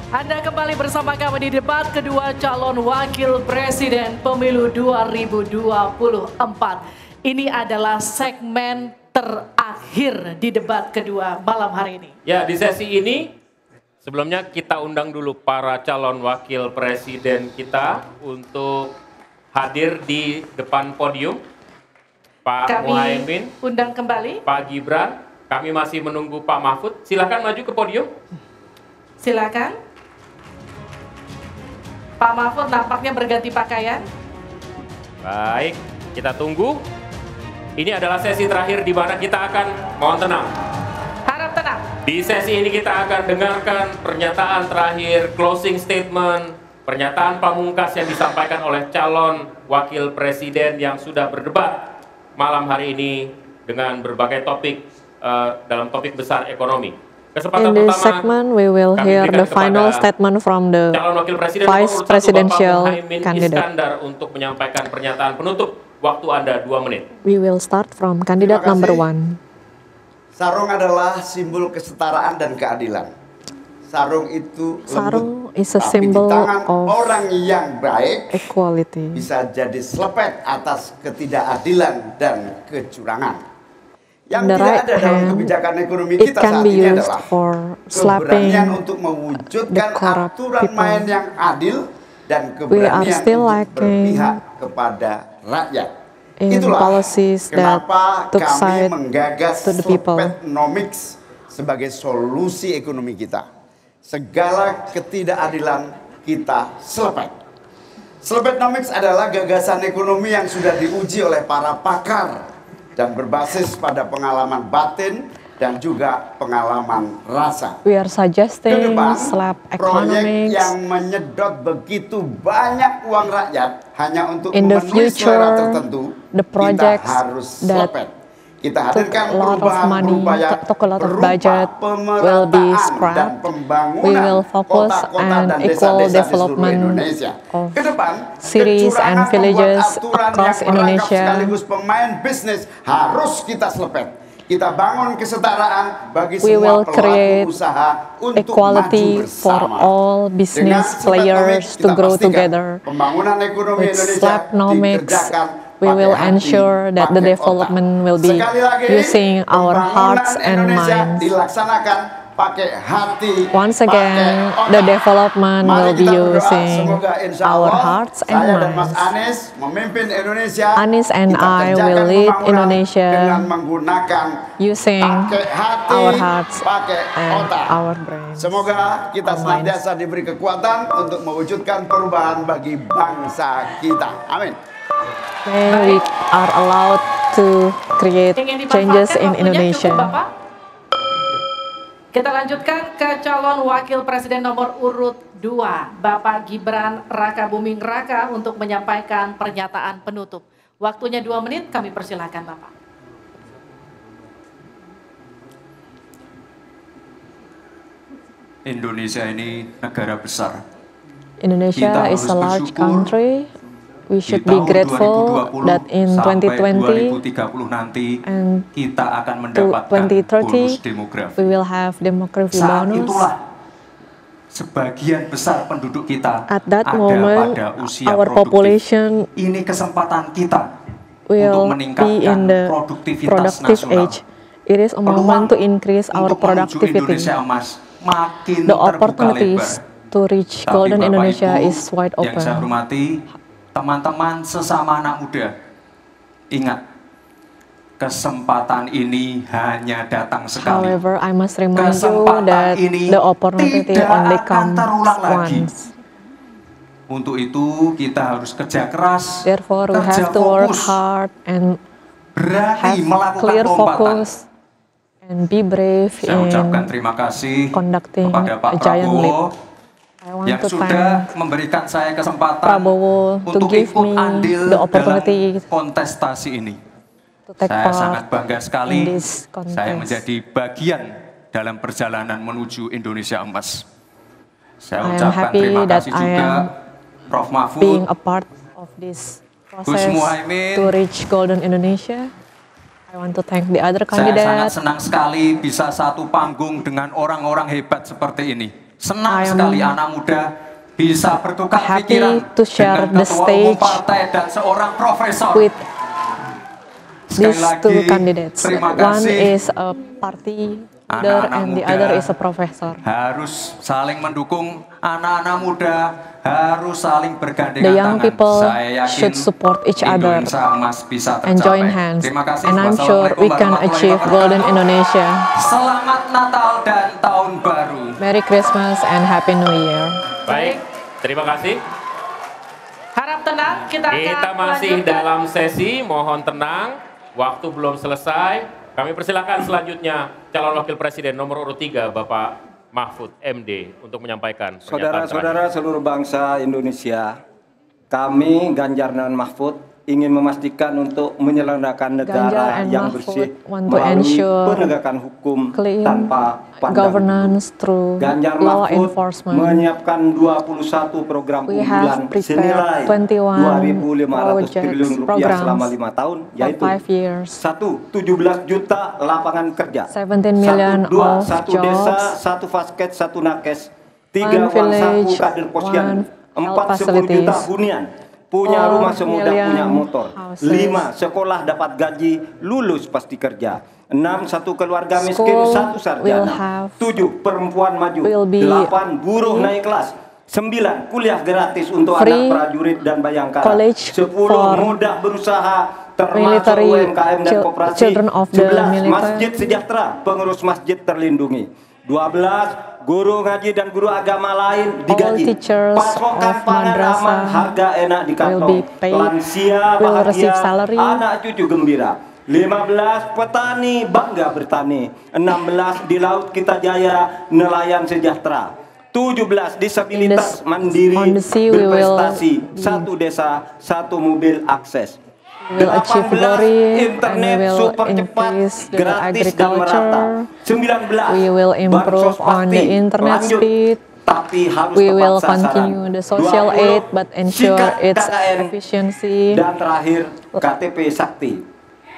Anda kembali bersama kami di debat kedua calon wakil presiden pemilu 2024. Ini adalah segmen terakhir di debat kedua malam hari ini. Ya, di sesi ini sebelumnya kita undang dulu para calon wakil presiden kita untuk hadir di depan podium. Pak Muhaimin, undang kembali. Pak Gibran, kami masih menunggu Pak Mahfud. Silakan maju ke podium. Silakan. Pak Mahfud nampaknya berganti pakaian. Baik, kita tunggu. Ini adalah sesi terakhir di mana kita akan, mohon tenang. Harap tenang. Di sesi ini kita akan dengarkan pernyataan terakhir, closing statement, pernyataan pamungkas yang disampaikan oleh calon wakil presiden yang sudah berdebat malam hari ini dengan berbagai topik dalam topik besar ekonomi. In this segment, we will hear the final statement from the Vice Presidential candidate. Untuk menyampaikan pernyataan penutup, waktu Anda 2 menit. We will start from candidate number 1. Sarung adalah simbol kesetaraan dan keadilan. Sarung itu Sarung lembut, is a tapi symbol di tangan of orang yang baik equality. bisa jadi selepet atas ketidakadilan dan kecurangan. Yang the tidak right ada dalam hand, kebijakan ekonomi it kita can saat be ini used adalah for slapping keberanian untuk mewujudkan corrupt aturan people. main yang adil dan We are keberanian still untuk lacking berpihak kepada rakyat. in Itulah policies that kenapa took kami side menggagas to the people. Slepetnomics sebagai solusi ekonomi kita. Segala ketidakadilan kita selepet. Slepetnomics adalah gagasan ekonomi yang sudah diuji oleh para pakar dan berbasis pada pengalaman batin dan juga pengalaman rasa. We are suggesting Kedepan, slap proyek economics. yang menyedot begitu banyak uang rakyat hanya untuk In the memenuhi selera future, tertentu, the kita projects harus that selepet. Kita took hadirkan a lot of perubahan money, berupaya took a lot of berupa budget, will be pemerataan dan scrapped. pembangunan We will focus kota-kota on dan equal desa-desa di seluruh development Indonesia. of Kedepan, cities and kecurangan villages membuat aturan across yang merangkap Indonesia. sekaligus pemain bisnis harus kita selepet. Kita bangun kesetaraan bagi We semua will pelaku create usaha untuk equality maju bersama. for all business Dengan players Slepetnomics, to kita grow pastikan together. Pembangunan ekonomi With Indonesia Slepetnomics, dikerjakan we pakai will hati, ensure that the pakai development otak. will be Sekali lagi, using our pembangunan hearts and Indonesia minds. dilaksanakan pakai hati, Once pakai again, otak. the development Mari will be kita berdoa, using semoga insya our Allah, hearts and saya dan Mas minds. Anies memimpin Indonesia. Anies and Kita I kerjakan will lead pembangunan Indonesia dengan menggunakan using pakai hati, our hearts pakai and otak. our brains. Semoga kita Our senantiasa diberi kekuatan untuk mewujudkan perubahan bagi bangsa kita. Amin. May we are allowed to create Ingin changes dimanfaatkan in waktunya Indonesia. cukup, Bapak? Kita lanjutkan ke calon wakil presiden nomor urut 2, Bapak Gibran Rakabuming Raka untuk menyampaikan pernyataan penutup. Waktunya 2 menit, kami persilahkan Bapak. Indonesia ini negara besar. Indonesia Kita is a harus large bersyukur country. We Di should be tahun grateful 2020 that in sampai 2020 2030 nanti and kita akan to mendapatkan bonus 2030 demografi. we will have demography Saat bonus. itulah sebagian besar penduduk kita At that ada moment, pada usia our produktif. population Ini kesempatan kita untuk will be meningkatkan in the produktivitas productive nasional. age. It is a moment to increase our Untuk menuju productivity. Indonesia emas makin The terbuka opportunities lebar. to reach Tapi golden Bapak Indonesia Ibu is wide yang saya open. hormati, teman-teman sesama anak muda, ingat, kesempatan ini hanya datang sekali. However, I must remind you Kesempatan that ini the opportunity tidak only akan comes terulang lagi. once. Untuk itu kita harus kerja keras, Therefore, we kerja have to work fokus, hard and berani have melakukan clear lompatan. focus and be brave Saya ucapkan in terima kasih conducting kepada Pak a giant leap. Prabowo I want yang to sudah thank memberikan saya kesempatan Prabowo to untuk give ikut me andil the opportunity dalam kontestasi ini. to take Saya part sangat bangga sekali in this contest. saya menjadi bagian dalam perjalanan menuju Indonesia emas. Saya I am ucapkan happy terima that kasih I juga am Prof. Mahfud, being a part of this process Muhaimin. to reach golden Indonesia. I want to thank the other Saya sangat candidates. senang sekali bisa satu panggung dengan orang-orang hebat seperti ini. Senang I am sekali anak muda bisa bertukar happy pikiran to share dengan the ketua umum stage partai dan seorang profesor. with Sekali these lagi, two candidates. terima One kasih. is a party leader Anak-anak and the muda other is a professor. harus saling mendukung, anak-anak muda harus saling bergandengan The young tangan. people Saya yakin should support each other Indonesia Emas bisa and join tercapai. hands. Terima kasih. And I'm sure Wassalamualaikum we can warahmatullahi achieve wabarakatuh. Golden Indonesia. Selamat Natal dan Tahun Baru. Merry Christmas and Happy New Year. Baik, terima kasih. Harap tenang, kita Kita masih lanjutkan. dalam sesi, mohon tenang. Waktu belum selesai. Kami persilakan selanjutnya calon wakil presiden nomor urut 3 Bapak Mahfud MD untuk menyampaikan pernyataan Saudara-saudara seluruh bangsa Indonesia, kami Ganjar dan Mahfud ingin memastikan untuk menyelenggarakan negara Ganjar and yang Mahfud bersih want to melalui ensure penegakan hukum clean tanpa pandang governance through Ganjar law Mahfud enforcement. menyiapkan 21 program We unggulan have senilai prepared 21 2.500 triliun rupiah programs selama 5 tahun, for yaitu 5 years. 1. 17 juta lapangan kerja, 17 million of satu desa, jobs, satu fasket, satu nakes, 3 one uang saku village, kader posyandu, one 4 health 10 juta facilities, hunian, punya all rumah semudah million punya motor, houses. 5 sekolah dapat gaji, lulus pasti kerja, 6 satu keluarga miskin, School 1 will sarjana, have- 7 perempuan maju, will be 8 buruh naik kelas, 9 kuliah gratis untuk free anak prajurit dan bayangkara, college 10 for mudah berusaha termasuk military UMKM dan koperasi, children of the 11 military. masjid sejahtera, pengurus masjid terlindungi, 12 guru ngaji dan guru agama lain digaji, teachers pasokan of pangan madrasah aman, harga enak di will kantong, be paid, lansia will bahagia, receive salary. anak cucu gembira. 15 petani bangga bertani, 16 di laut kita jaya, nelayan sejahtera. 17 disabilitas mandiri on the sea we will berprestasi, 1 desa 1 mobil akses. We will achieve 18 glory and internet we will super cepat, increase the gratis dan merata. agriculture. 19 We will improve bansos on the pasti internet lanjut, speed. tapi harus We tepat will sasaran. continue the social 20 aid but ensure sikat its KKN. efficiency. Dan terakhir KTP Sakti.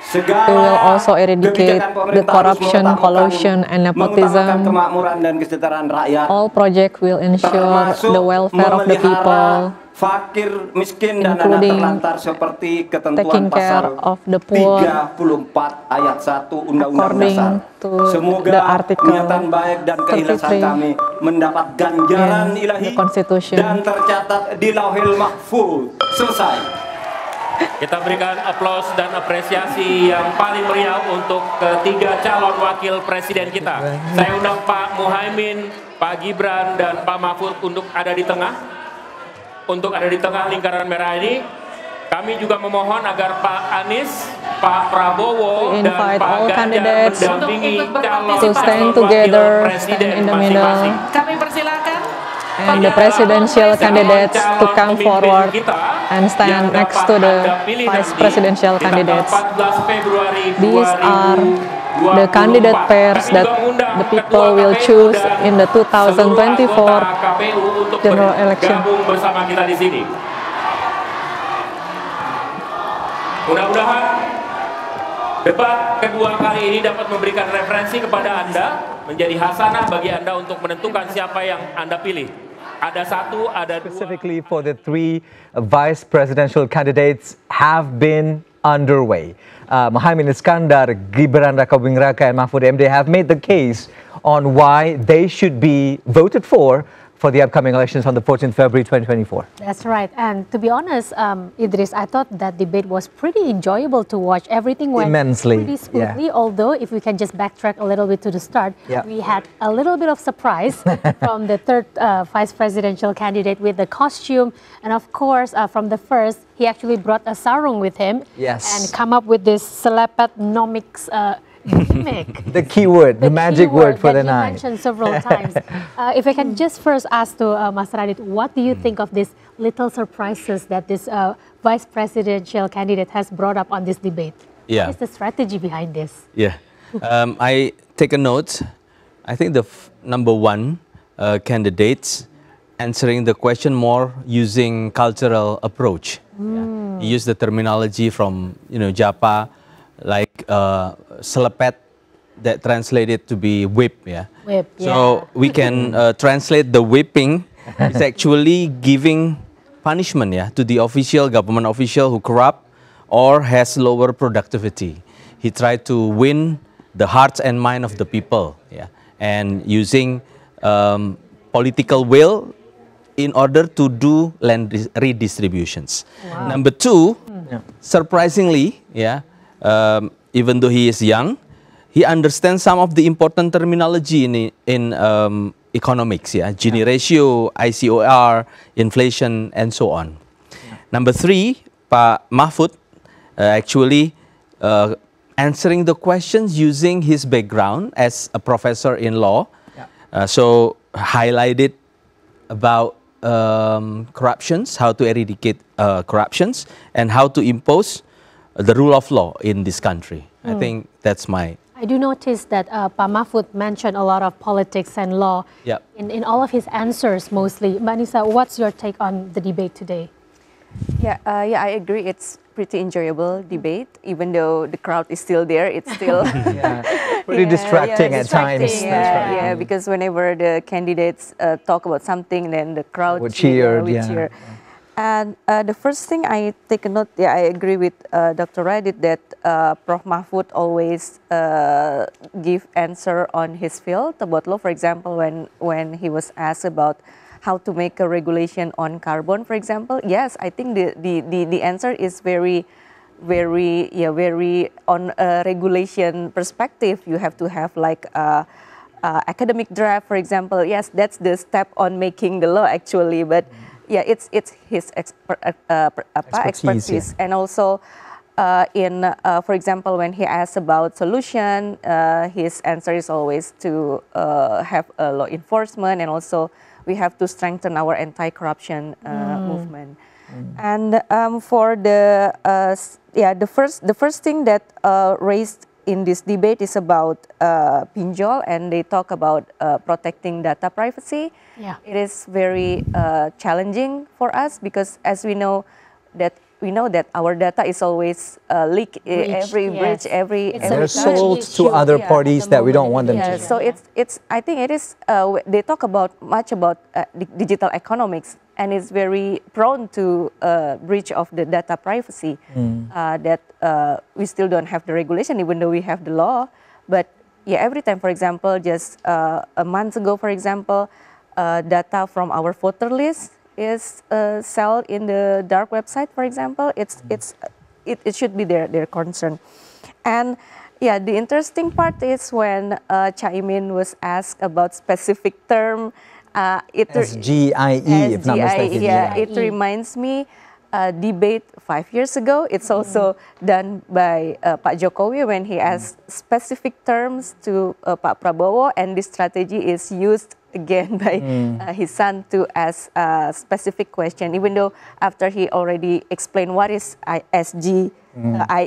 Segala We will also eradicate kebijakan pemerintah the harus corruption, mengutamakan- collusion, and mengutamakan nepotism. kemakmuran dan kesejahteraan rakyat, All projects will ensure termasuk the welfare of the memelihara people, fakir, miskin, dan anak including terlantar seperti ketentuan taking care pasal of the poor 34 ayat 1 Undang-Undang according Dasar. to Semoga the article niatan baik dan keikhlasan 33 kami mendapat ganjaran in ilahi the Constitution. dan tercatat di Lauhil Mahfuz. Selesai. Kita berikan aplaus dan apresiasi yang paling meriah untuk ketiga calon wakil presiden kita. Saya undang Pak Muhaimin, Pak Gibran, dan Pak Mahfud untuk ada di tengah. Untuk ada di tengah lingkaran merah ini. Kami juga memohon agar Pak Anies, Pak Prabowo, We dan invite Pak all Ganjar candidates mendampingi untuk ikut calon to stand together, presiden stand in the middle. masing-masing. Kami persilakan And the presidential candidates to come forward and stand next to the vice presidential candidates. These are the candidate pairs that the people will choose in the 2024 general election. Gabung bersama kita di sini. Mudah-mudahan debat kedua kali ini dapat memberikan referensi kepada Anda, menjadi hasanah bagi Anda untuk menentukan siapa yang Anda pilih. Ada satu, ada dua. Specifically for the 3 vice presidential candidates have been underway. Muhaimin Iskandar, Gibran Rakabuming Raka, and Mahfud MD have made the case on why they should be voted for the upcoming elections on the 14th February 2024. That's right. And to be honest, Idris, I thought that debate was pretty enjoyable to watch. Everything went Immensely, pretty smoothly, although if we can just backtrack a little bit to the start, Yeah. we had a little bit of surprise from the third vice presidential candidate with the costume. And of course, from the first, he actually brought a sarung with him Yes. and come up with this Selepetnomics gimmick. The key word, the magic word for the that you night. mentioned several times. If I can just first ask to Mas Radit, what do you think of these little surprises that this vice presidential candidate has brought up on this debate? Yeah. What is the strategy behind this? Yeah, I take a note. I think the number one candidates answering the question more using cultural approach. Yeah. He used the terminology from Japa, like selepet that translated to be whip, yeah. Whip, So we can translate the whipping is actually giving punishment, yeah, to the government official who corrupt or has lower productivity. He tried to win the hearts and mind of the people, yeah, and using political will in order to do land redistributions. Wow. Number two, surprisingly, yeah, even though he is young, he understands some of the important terminology in economics, yeah, Gini ratio, ICOR, inflation, and so on. Number three, Pak Mahfud actually answering the questions using his background as a professor in law. So highlighted about corruptions, how to eradicate corruptions, and how to impose the rule of law in this country. I think that's my... I do notice that Pak Mahfud mentioned a lot of politics and law in all of his answers mostly. Mbak Nisa, what's your take on the debate today? Yeah, I agree. It's pretty enjoyable debate, even though the crowd is still there. It's still pretty distracting at times. Yeah, because whenever the candidates talk about something, then the crowd would cheer. Cheer. And the first thing I take a note, I agree with Dr. Radit that Prof. Mahfud always give answer on his field about law. For example, when he was asked about how to make a regulation on carbon, for example, yes, I think the answer is very on a regulation perspective. You have to have like academic draft, for example. Yes, that's the step on making the law actually, but yeah, it's his expertise. And also for example, when he asks about solution, his answer is always to have a law enforcement, and also we have to strengthen our anti-corruption movement. And for the first thing that raised in this debate is about pinjol, and they talk about protecting data privacy. Yeah. It is very challenging for us because, as we know that our data is always leaked, every breach, every they're sold to other parties that we don't want them to. So I think it is. They talk much about digital economics, and it's very prone to breach of the data privacy. That we still don't have the regulation, even though we have the law. But yeah, every time, for example, just a month ago, for example, data from our voter list is sold in the dark website, for example. It should be their concern. And yeah, the interesting part is when Caimin was asked about specific term. SGIE, if not mistaken. Yeah, it reminds me debate 5 years ago. It's also done by Pak Jokowi when he asked specific terms to Pak Prabowo, and this strategy is used again by his son to ask a specific question, even though after he already explained what is SGIE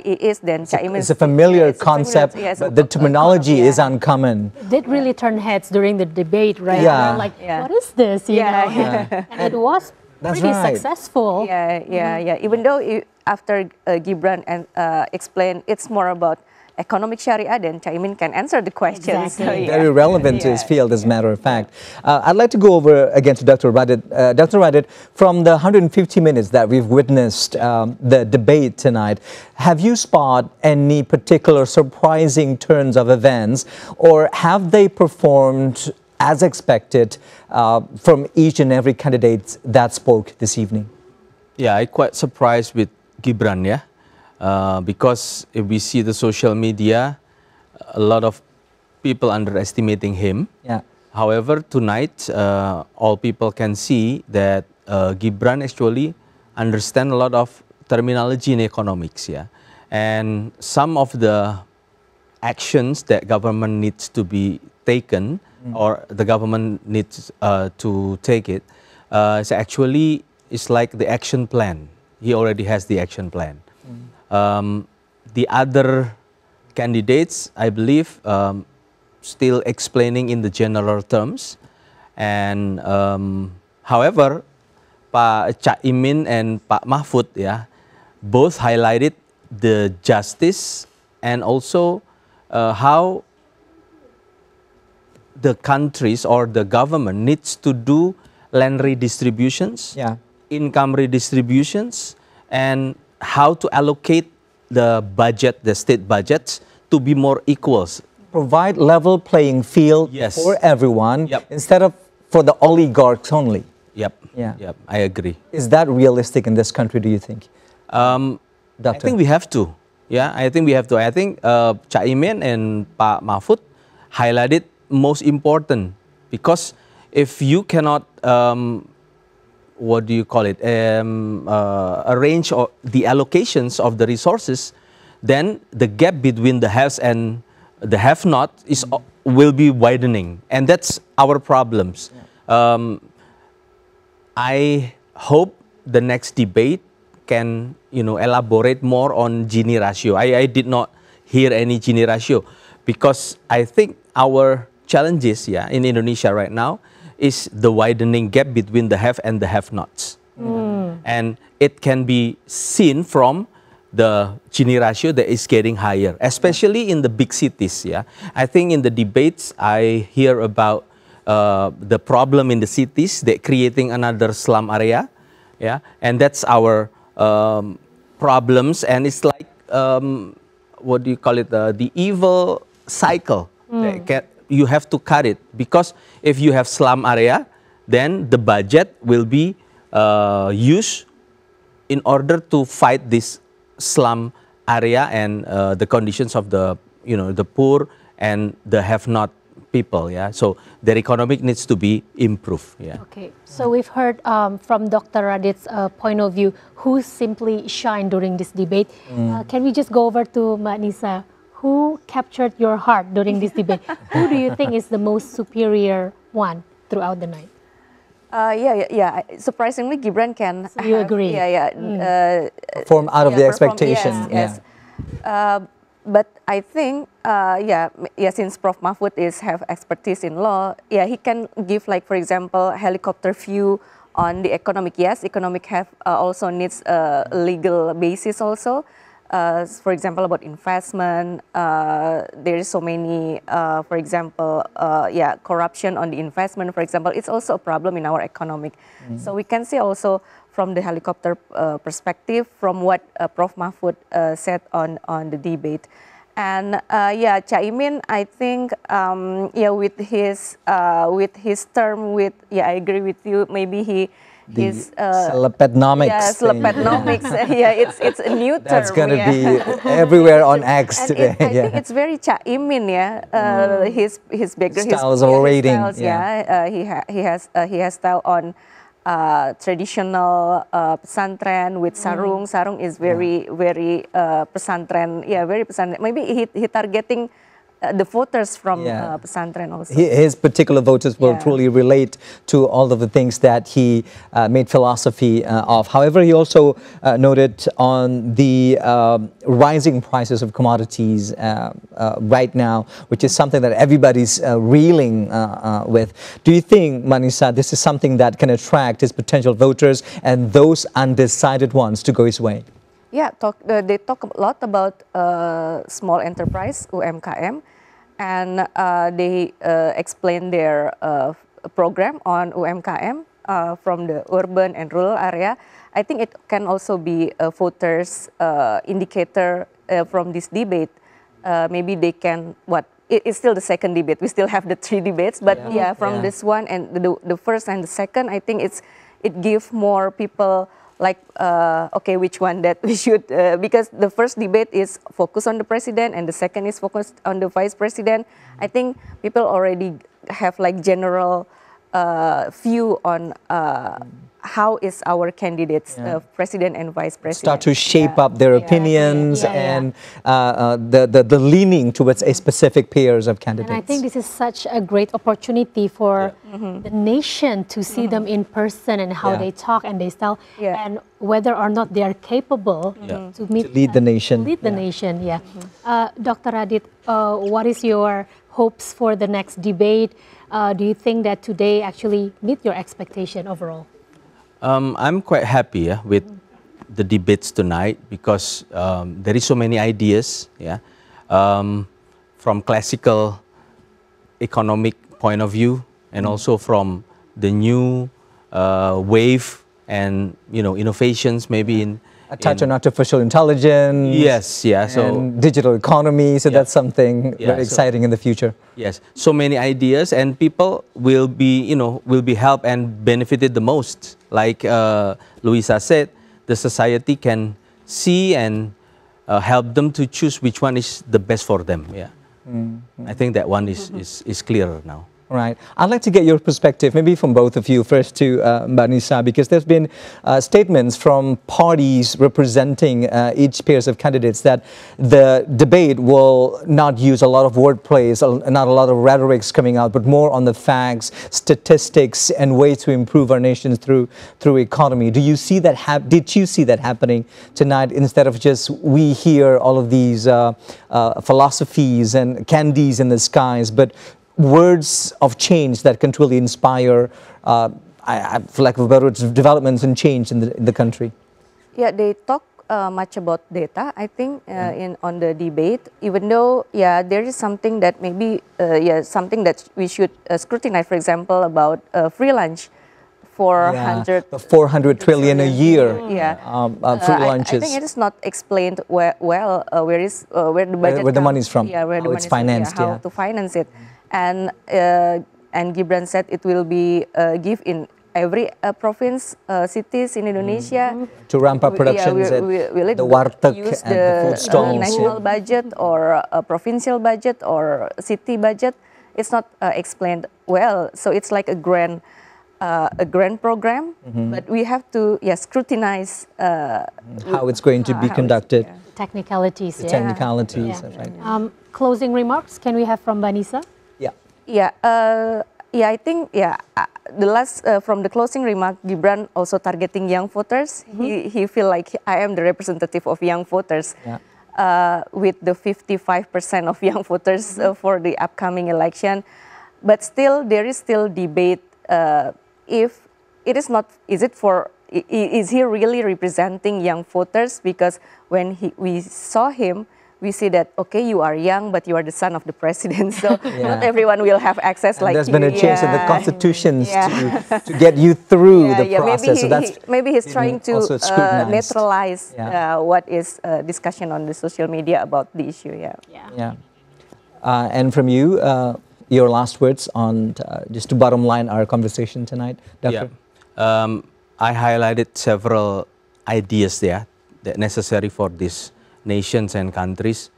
is, then it's a familiar concept, but the terminology is uncommon. It did really turn heads during the debate, right? Yeah. Like, what is this? You know? And it was pretty successful. Yeah. Even though after Gibran explained, it's more about economic Sharia, then Caimin can answer the questions. Exactly. Very relevant to his field, as a matter of fact. I'd like to go over again to Dr. Radit. Dr. Radit, from the 150 minutes that we've witnessed the debate tonight, have you spotted any particular surprising turns of events, or have they performed as expected from each and every candidate that spoke this evening? Yeah, I'm quite surprised with Gibran, yeah. Because if we see the social media, a lot of people underestimating him. Yeah. However, tonight, all people can see that Gibran actually understand a lot of terminology in economics, yeah. And some of the actions that government needs to be taken, or the government needs to take it, is actually like the action plan. He already has the action plan. The other candidates, I believe, still explaining in the general terms. And however, Pak Caimin and Pak Mahfud, yeah, both highlighted the justice and also how the countries or the government needs to do land redistributions, income redistributions, and how to allocate the budget, the state budgets, to be more equals. Provide level playing field for everyone instead of for the oligarchs only. Yep, I agree. Is that realistic in this country, do you think? I think we have to. Yeah, I think we have to. I think Caimin and Pak Mahfud highlighted most important, because if you cannot, what do you call it, arrange the allocations of the resources, then the gap between the haves and the have-not will be widening, and that's our problems. I hope the next debate can, elaborate more on Gini ratio. I did not hear any Gini ratio, because I think our challenges, in Indonesia right now is the widening gap between the have and the have-nots, and it can be seen from the Gini ratio that is getting higher, especially in the big cities. I think in the debates I hear about the problem in the cities, that creating another slum area, and that's our problems, and it's like what do you call it, the evil cycle. You have to cut it, because if you have slum area, then the budget will be used in order to fight this slum area and the conditions of the the poor and the have-not people. So their economic needs to be improved. Okay, so we've heard from Dr. Radit's point of view, who simply shined during this debate. Can we just go over to Mbak Nisa? Who captured your heart during this debate? Who do you think is the most superior one throughout the night? Surprisingly, Gibran can. So you agree? Perform out of the expectation. Yes. But I think, since Prof. Mahfud have expertise in law, he can give, like, for example, helicopter view on the economic. Yes, economic also needs a legal basis also. For example, about investment, there is so many, for example, corruption on the investment, for example, it's also a problem in our economic. So we can see also from the helicopter perspective, from what Prof. Mahfud said on the debate. And Caimin, I think, with his term, I agree with you, maybe his Selepetnomics. Selepetnomics. It's a new term. That's going to be everywhere on X and today. I think it's very Caimin. His background, styles of rating. He has style on traditional pesantren with sarung. Sarung is very pesantren. Very pesantren. Maybe he targeting the voters from pesantren also. His particular voters will truly relate to all of the things that he made philosophy of. However, he also noted on the rising prices of commodities right now, which is something that everybody's reeling with. Do you think, Manisa, this is something that can attract his potential voters and those undecided ones to go his way? Yeah, they talk a lot about small enterprise, UMKM, and they explain their program on UMKM from the urban and rural area. I think it can also be a voters indicator from this debate. Maybe they can, it's still the second debate. We still have the 3 debates, but from this one and the first and the second, I think it gives more people like, okay, which one that we should, because the first debate is focused on the president and the second is focused on the vice president. I think people already have like general view on how is our candidates, president and vice president. Start to shape up their opinions and the leaning towards a specific pairs of candidates. And I think this is such a great opportunity for the nation to see them in person and how they talk and they style, and whether or not they are capable to lead the nation. Lead the nation, Dr. Radit, what is your hopes for the next debate? Do you think that today actually meet your expectation overall? I'm quite happy with the debates tonight, because there is so many ideas, from classical economic point of view, and also from the new wave and innovations maybe in a touch on artificial intelligence. Yes, yeah. And digital economy. So that's something very exciting in the future. Yes, so many ideas, and people will be helped and benefited the most. Like Luisa said, the society can see and help them to choose which one is the best for them. Yeah, I think that one is clearer now. Right. I'd like to get your perspective, maybe from both of you. First to Mbak Nisa, because there's been statements from parties representing each pairs of candidates that the debate will not use a lot of wordplays, not a lot of rhetorics coming out, but more on the facts, statistics, and ways to improve our nations through economy. Do you see that? Did you see that happening tonight? Instead of just we hear all of these philosophies and candies in the skies, but words of change that can truly inspire, for lack of a better word, developments and change in the country. Yeah, they talk much about data, I think, on the debate, even though, there is something that maybe, something that we should scrutinize, for example, about free lunch. 400 trillion a year. Free lunches. I think it is not explained where the budget where the money is from. Yeah, where how it's financed. How to finance it, and Gibran said it will be give in every province, cities in Indonesia to ramp up productions at the warteg use and the food stalls. National budget or a provincial budget or city budget. It's not explained well, so it's like a grand program, but we have to scrutinize how it's going to be conducted. Technicalities. The technicalities. Right. Closing remarks. Can we have from Mbak Nisa? I think the last from the closing remark, Gibran also targeting young voters. He feel like I am the representative of young voters. With the 55% of young voters for the upcoming election, but still there is still debate. If it is not, is he really representing young voters? Because when we saw him, we see that, okay, you are young, but you are the son of the president, so not everyone will have access like you. There's been a change in the constitutions to get you through the process. Maybe he's trying to neutralize what is discussion on the social media about the issue. And from you, your last words on just to bottom line our conversation tonight, Doctor. I highlighted several ideas there that necessary for these nations and countries.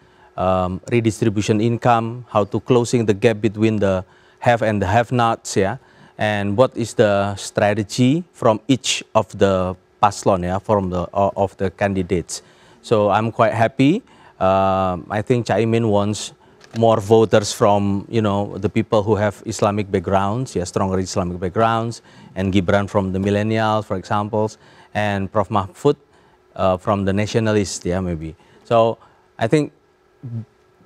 Redistribution income, how to closing the gap between the have and the have-nots, and what is the strategy from each of the paslon, from of the candidates. So I'm quite happy. I think Caimin wants more voters from the people who have Islamic backgrounds, stronger Islamic backgrounds, and Gibran from the millennials, for example, and Prof Mahfud from the nationalists, maybe. So I think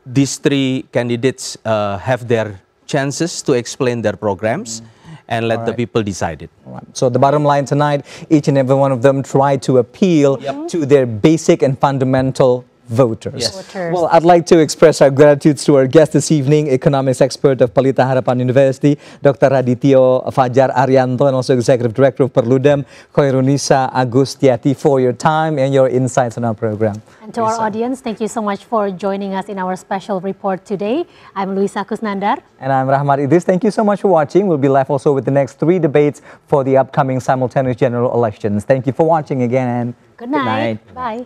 these three candidates have their chances to explain their programs and let the people decide it. So the bottom line tonight, each and every one of them try to appeal to their basic and fundamental voters. Well, I'd like to express our gratitude to our guest this evening, economics expert of Pelita Harapan University, Dr. Radityo Fajar Arianto, and also Executive Director of Perludem, Khairunisa Agustiati, for your time and your insights on our program. And to our audience, thank you so much for joining us in our special report today. I'm Luisa Kusnandar. And I'm Rahmat Idris. Thank you so much for watching. We'll be live also with the next 3 debates for the upcoming simultaneous general elections. Thank you for watching again, and good night. Bye.